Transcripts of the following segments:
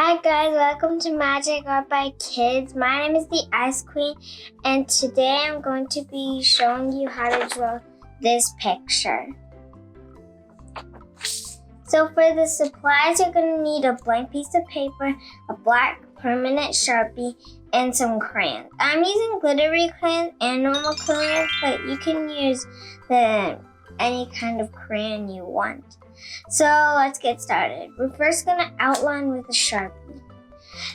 Hi guys, welcome to Magic Art by Kids. My name is the Ice Queen, and today I'm going to be showing you how to draw this picture. So for the supplies, you're going to need a blank piece of paper, a black permanent Sharpie, and some crayons. I'm using glittery crayons and normal crayons, but you can use any kind of crayon you want. So let's get started. We're first going to outline with a Sharpie.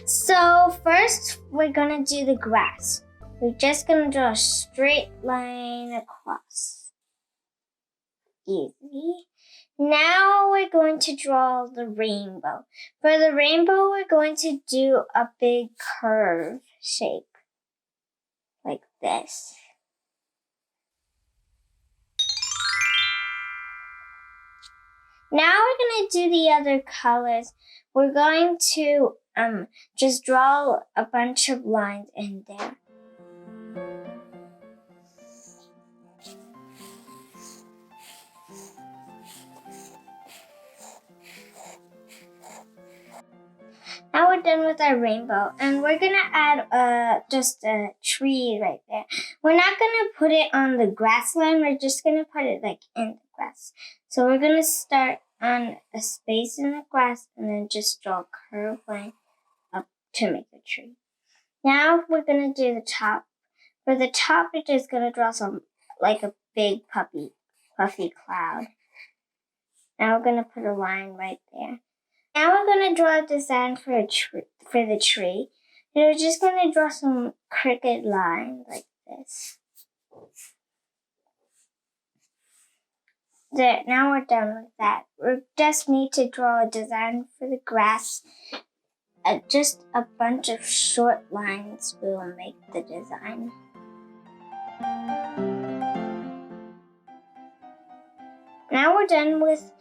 So first we're going to do the grass. We're just going to draw a straight line across. Easy. Now we're going to draw the rainbow. For the rainbow, we're going to do a big curve shape like this. Now we're going to do the other colors. We're going to just draw a bunch of lines in there. Now we're done with our rainbow, and we're gonna add just a tree right there. We're not gonna put it on the grass line, we're just gonna put it like in the grass. So we're gonna start on a space in the grass and then just draw a curved line up to make a tree. Now we're gonna do the top. For the top, we're just gonna draw like a big puffy cloud. Now we're gonna put a line right there. Now we're going to draw a design for the tree. We're just going to draw some crooked lines like this. There, now we're done with that. We just need to draw a design for the grass. Just a bunch of short lines will make the design. Now we're done with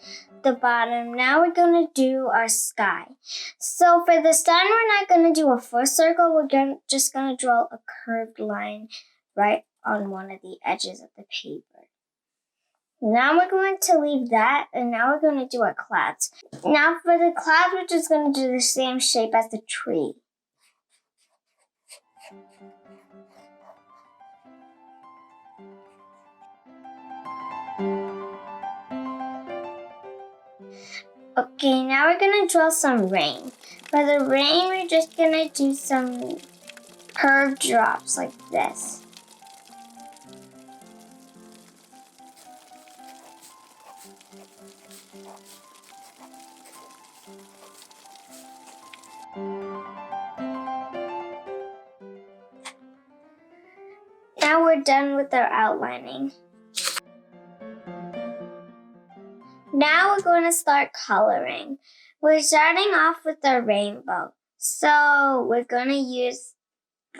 the bottom. Now we're going to do our sky. So for the sun, we're not going to do a full circle. We're just going to draw a curved line right on one of the edges of the paper. Now we're going to leave that, and now we're going to do our clouds. Now for the clouds, we're just going to do the same shape as the tree. Okay, now we're gonna draw some rain. For the rain, we're just gonna do some curved drops like this. Now we're done with our outlining. Now we're going to start coloring. We're starting off with our rainbow. So we're going to use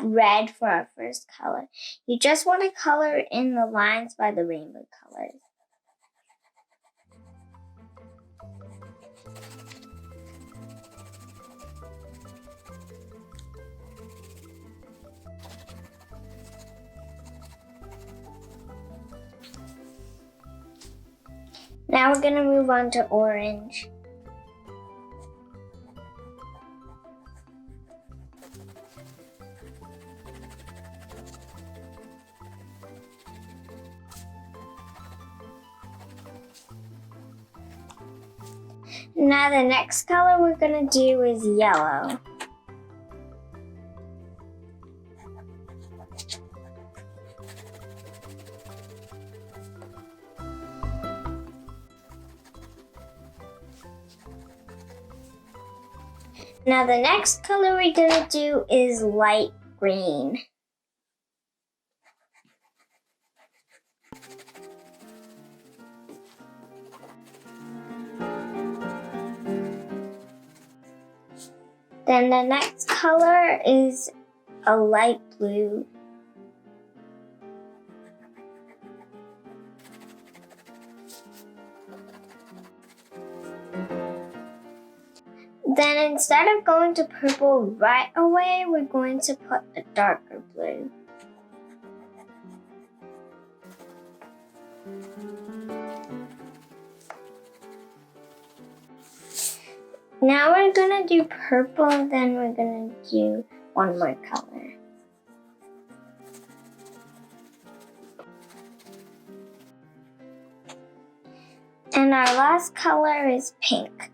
red for our first color. You just want to color in the lines by the rainbow colors. Now we're going to move on to orange. Now the next color we're going to do is yellow. Now the next color we're going to do is light green. Then the next color is a light blue. Then instead of going to purple right away, we're going to put a darker blue. Now we're gonna do purple, then we're gonna do one more color. And our last color is pink.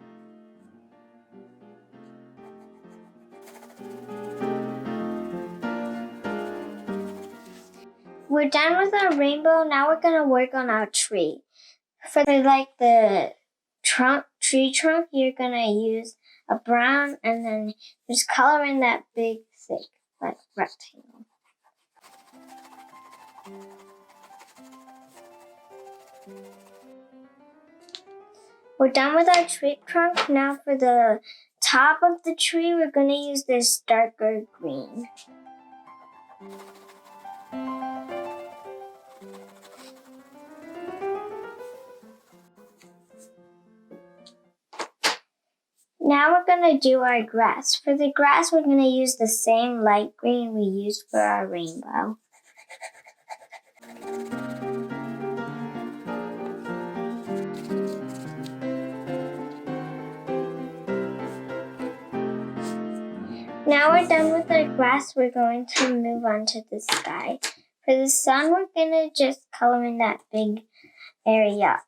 We're done with our rainbow. Now we're gonna work on our tree. For the tree trunk, you're gonna use a brown and then just color in that big, thick, rectangle. We're done with our tree trunk. Now for the top of the tree, we're gonna use this darker green. Now we're gonna do our grass. For the grass, we're gonna use the same light green we used for our rainbow. Now we're done with our grass, we're going to move on to the sky. For the sun, we're gonna just color in that big area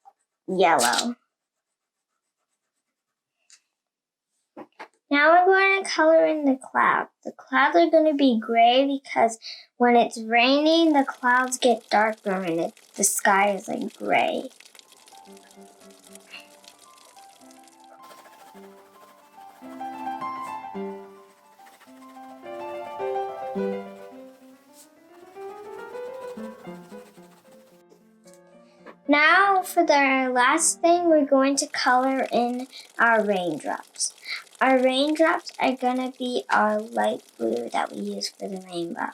yellow. Now we're going to color in the clouds. The clouds are going to be gray because when it's raining, the clouds get darker and the sky is like gray. Now for the last thing, we're going to color in our raindrops. Our raindrops are going to be our light blue that we use for the rainbow.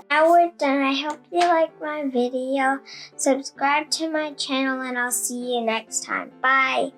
Now we're done. I hope you liked my video. Subscribe to my channel and I'll see you next time. Bye!